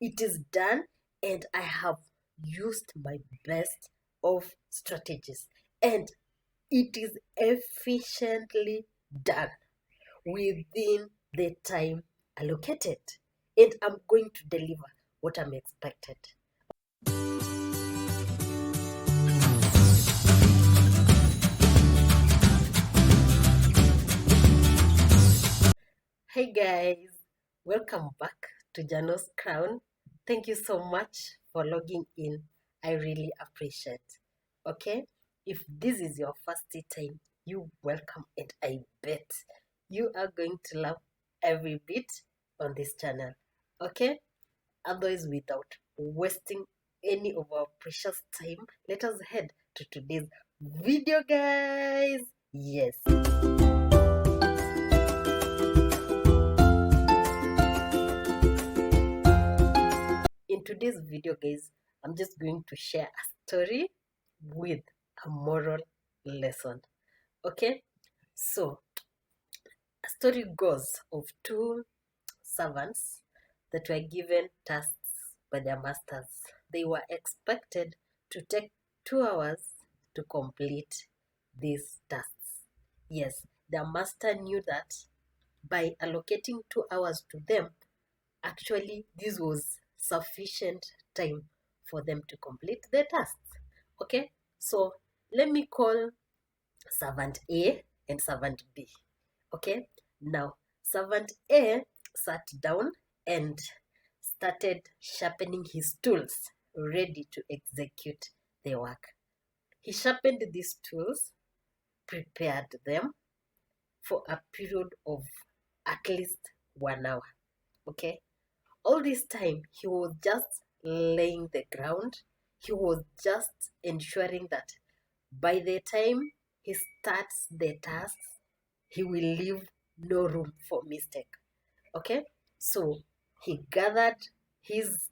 It is done, and I have used my best of strategies, and it is efficiently done within the time allocated, and I'm going to deliver what I'm expected. Hey guys, welcome back to Jano's Crown. Thank you so much for logging in. I really appreciate. Okay, if this is your first time, you welcome, and I bet you are going to love every bit on this channel. Okay, otherwise, without wasting any of our precious time, let us head to today's video, guys. Yes. In today's video, guys, I'm just going to share a story with a moral lesson. Okay, so a story goes of two servants that were given tasks by their masters. They were expected to take 2 hours to complete these tasks. Yes, their master knew that by allocating 2 hours to them, actually this was sufficient time for them to complete the tasks. Okay, so let me call servant A and servant B. Okay, now servant A sat down and started sharpening his tools, ready to execute the work. He sharpened these tools, prepared them for a period of at least 1 hour. Okay, all this time he was just laying the ground. He was just ensuring that by the time he starts the tasks, he will leave no room for mistake. Okay, so he gathered his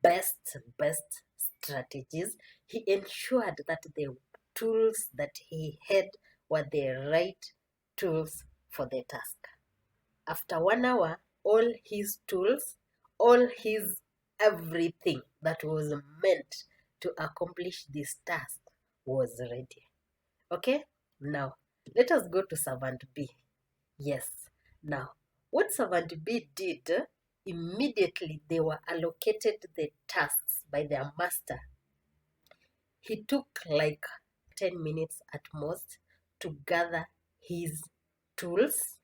best strategies. He ensured that the tools that he had were the right tools for the task. After 1 hour, all his tools, all his everything that was meant to accomplish this task was ready. Okay, now let us go to servant B. Yes, now what servant B did, immediately they were allocated the tasks by their master. He took like 10 minutes at most to gather his tools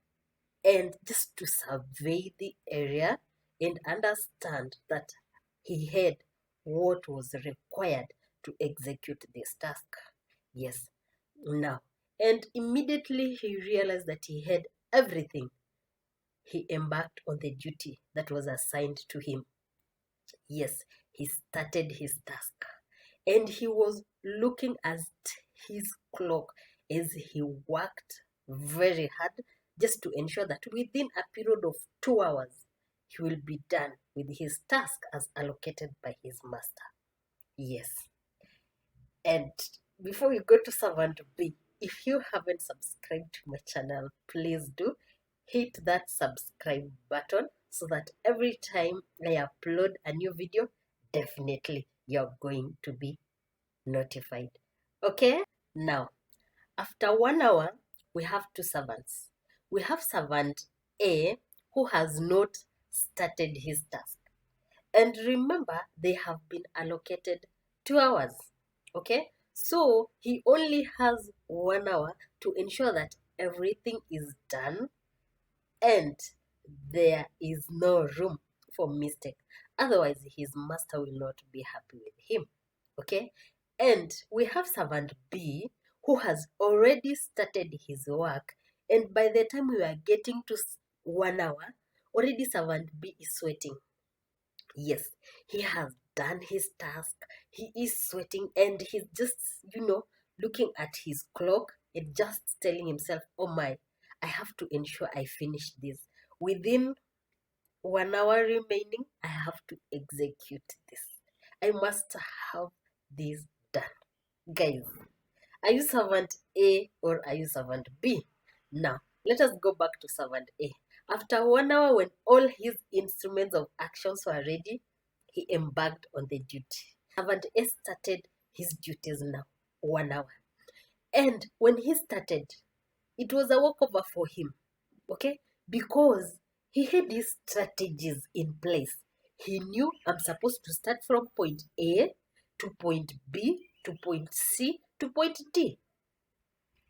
and just to survey the area and understand that he had what was required to execute this task. Yes, now, and immediately he realized that he had everything. He embarked on the duty that was assigned to him. Yes, he started his task, and he was looking at his clock as he worked very hard just to ensure that within a period of 2 hours, he will be done with his task as allocated by his master. Yes. And before we go to servant B, if you haven't subscribed to my channel, please do hit that subscribe button so that every time I upload a new video, definitely you're going to be notified. Okay, now after 1 hour, we have two servants. We have servant A who has not started his task. And remember, they have been allocated 2 hours. Okay, so he only has 1 hour to ensure that everything is done and there is no room for mistake. Otherwise, his master will not be happy with him. Okay, and we have servant B who has already started his work, and by the time we are getting to 1 hour, already servant B is sweating. Yes, he has done his task. He is sweating and he's just, looking at his clock and just telling himself, oh my, I have to ensure I finish this. Within 1 hour remaining, I have to execute this. I must have this done. Guys, are you servant A or are you servant B? Now, let us go back to servant A. After 1 hour, when all his instruments of actions were ready, he embarked on the duty. Servant A started his duties now, 1 hour. And when he started, it was a walkover for him, okay? Because he had his strategies in place. He knew I'm supposed to start from point A to point B to point C to point D,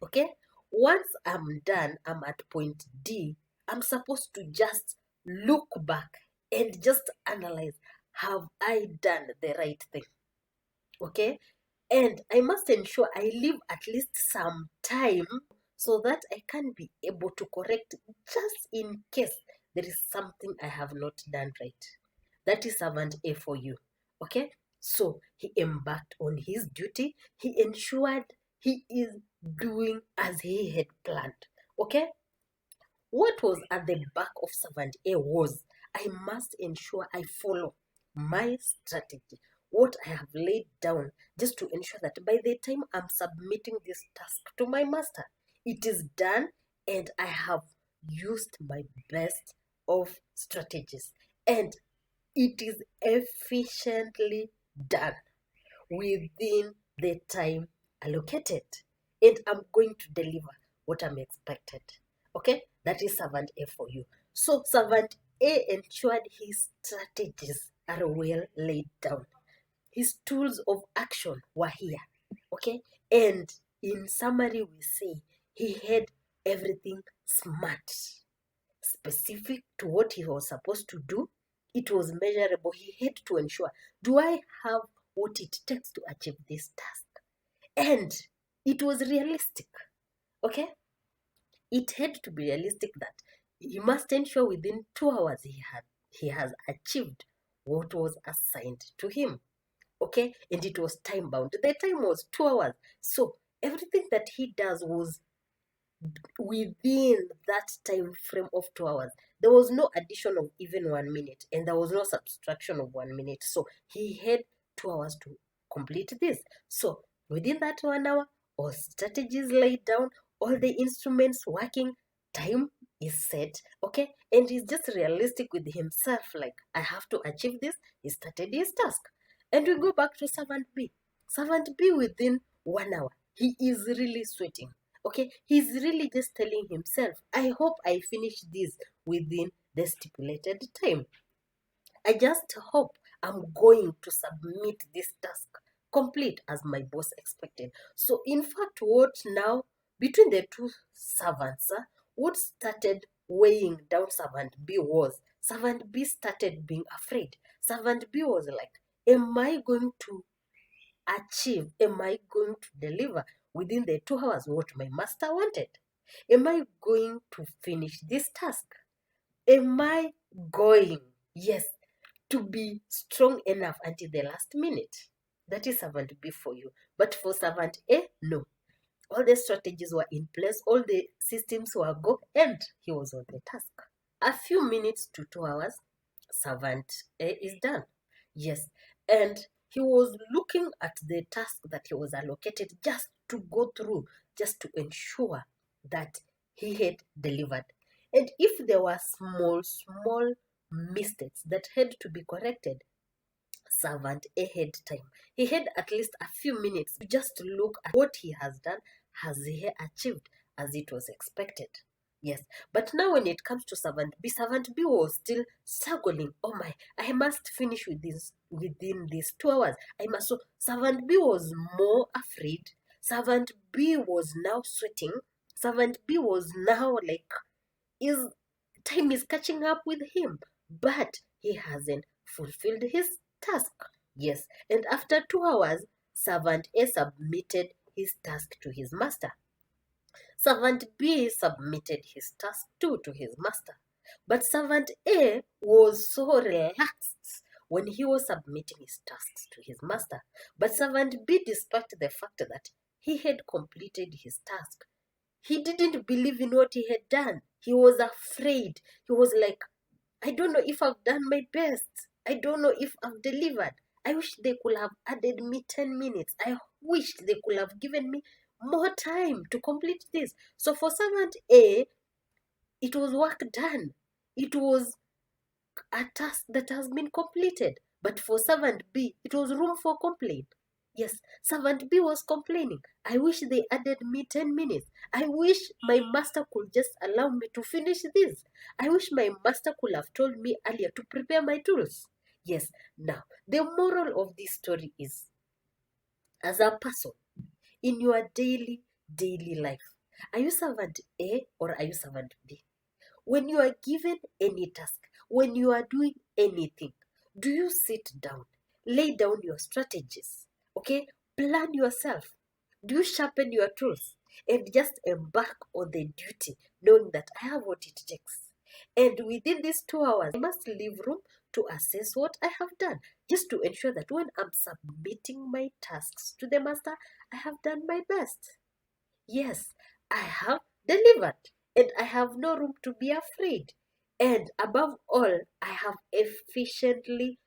okay? Once I'm done, I'm at point D, I'm supposed to just look back and just analyze, have I done the right thing? Okay? And I must ensure I leave at least some time so that I can be able to correct just in case there is something I have not done right. That is servant A for you. Okay? So he embarked on his duty. He ensured he is doing as he had planned. Okay? What was at the back of servant A was, I must ensure I follow my strategy, what I have laid down, just to ensure that by the time I'm submitting this task to my master, it is done and I have used my best of strategies. And it is efficiently done within the time allocated. And I'm going to deliver what I'm expected. Okay, that is servant A for you. So servant A ensured his strategies are well laid down. His tools of action were here. Okay, and in summary, we say he had everything smart, specific to what he was supposed to do. It was measurable. He had to ensure, do I have what it takes to achieve this task? And it was realistic. Okay, it had to be realistic that he must ensure within 2 hours he has achieved what was assigned to him. Okay, and it was time bound. The time was 2 hours, so everything that he does was within that time frame of 2 hours. There was no addition of even 1 minute, and there was no subtraction of 1 minute. So he had 2 hours to complete this. So within that 1 hour, all strategies laid down, all the instruments working, time is set, okay? And he's just realistic with himself, like, I have to achieve this. He started his task. And we go back to servant B. Servant B, within 1 hour, he is really sweating. Okay, he's really just telling himself, I hope I finish this within the stipulated time. I just hope I'm going to submit this task complete as my boss expected. So, in fact, what now between the two servants, what started weighing down servant B was servant B started being afraid. Servant B was like, am I going to achieve? Am I going to deliver within the 2 hours what my master wanted? Am I going to finish this task? Am I going, yes, to be strong enough until the last minute? That is servant B for you. But for servant A, no. All the strategies were in place, all the systems were go, and he was on the task. A few minutes to 2 hours, servant A is done. Yes, and he was looking at the task that he was allocated just to go through, just to ensure that he had delivered. And if there were small mistakes that had to be corrected, servant A had time. He had at least a few minutes to just look at what he has done, has he achieved as it was expected. Yes, but now when it comes to servant B was still struggling. Oh my, I must finish with this within these 2 hours. I must. So servant B was more afraid. Servant B was now sweating. Servant B was now like, his time is catching up with him, but he hasn't fulfilled his task. Yes, and after 2 hours, servant A submitted his task to his master. Servant B submitted his task too to his master. But servant A was so relaxed when he was submitting his tasks to his master. But servant B, despite the fact that he had completed his task, he didn't believe in what he had done. He was afraid. He was like, I don't know if I've done my best. I don't know if I've delivered. I wish they could have added me 10 minutes. I wish they could have given me more time to complete this. So for servant A, it was work done. it was a task that has been completed. But for servant B, it was room for complaint. Yes, servant B was complaining. I wish they added me 10 minutes. I wish my master could just allow me to finish this. I wish my master could have told me earlier to prepare my tools. Yes, now, the moral of this story is, as a person, in your daily life, are you servant A or are you servant B? When you are given any task, when you are doing anything, do you sit down, lay down your strategies, okay? Plan yourself. Do you sharpen your tools and just embark on the duty, knowing that I have what it takes? And within these 2 hours, I must leave room to assess what I have done, just to ensure that when I'm submitting my tasks to the master, I have done my best. Yes, I have delivered, and I have no room to be afraid. And above all, I have efficiently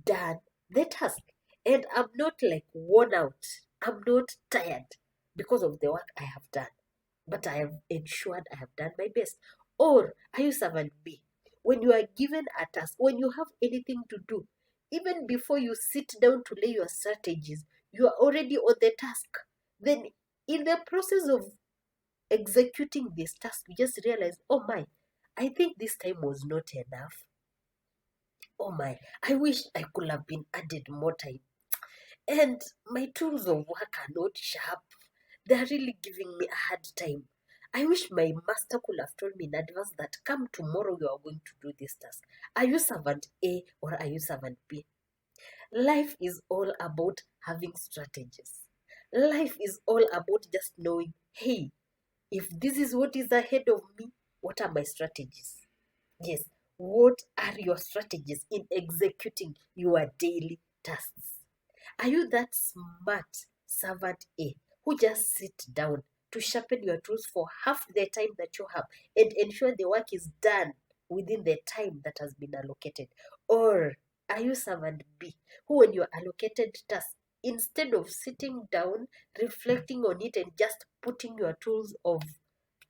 done the task. And I'm not like worn out. I'm not tired because of the work I have done. But I have ensured I have done my best. Or are you servant B? When you are given a task, when you have anything to do, even before you sit down to lay your strategies, you are already on the task. Then in the process of executing this task, you just realize, oh my, I think this time was not enough. Oh my, I wish I could have been added more time. And my tools of work are not sharp. They're really giving me a hard time. I wish my master could have told me in advance that come tomorrow you are going to do this task. Are you servant A or are you servant B? Life is all about having strategies. Life is all about just knowing, hey, if this is what is ahead of me, what are my strategies? Yes, what are your strategies in executing your daily tasks? Are you that smart servant A who just sit down to sharpen your tools for half the time that you have and ensure the work is done within the time that has been allocated? Or are you servant B who, when you're allocated task, instead of sitting down, reflecting on it, and just putting your tools of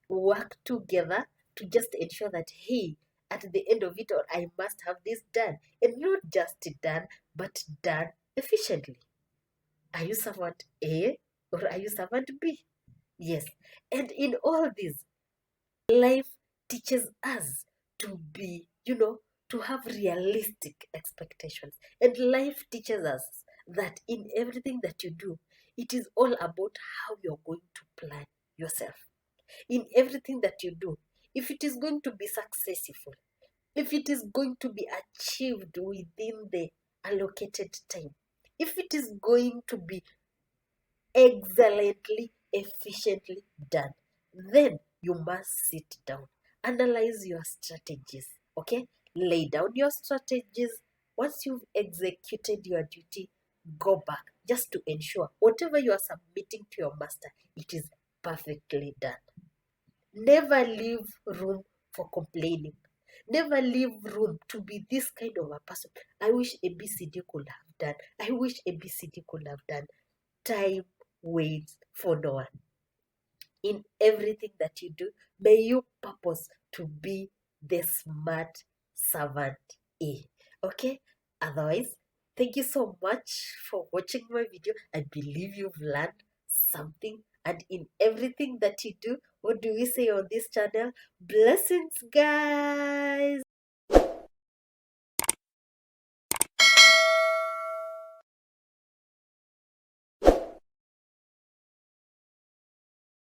work together to just ensure that, hey, at the end of it all, I must have this done, and not just done, but done efficiently? Are you servant A or are you servant B? Yes. And in all this, life teaches us to be, to have realistic expectations. And life teaches us that in everything that you do, it is all about how you're going to plan yourself. In everything that you do, if it is going to be successful, if it is going to be achieved within the allocated time, if it is going to be excellently, efficiently done, then you must sit down, analyze your strategies, okay? Lay down your strategies. Once you've executed your duty, go back just to ensure whatever you are submitting to your master, it is perfectly done. Never leave room for complaining. Never leave room to be this kind of a person. I wish ABCD could have done. I wish ABCD could have done. Time waits for no one. In everything that you do, may you purpose to be the smart servant A. Okay? Otherwise, thank you so much for watching my video. I believe you've learned something. And in everything that you do, what do we say on this channel? Blessings, guys!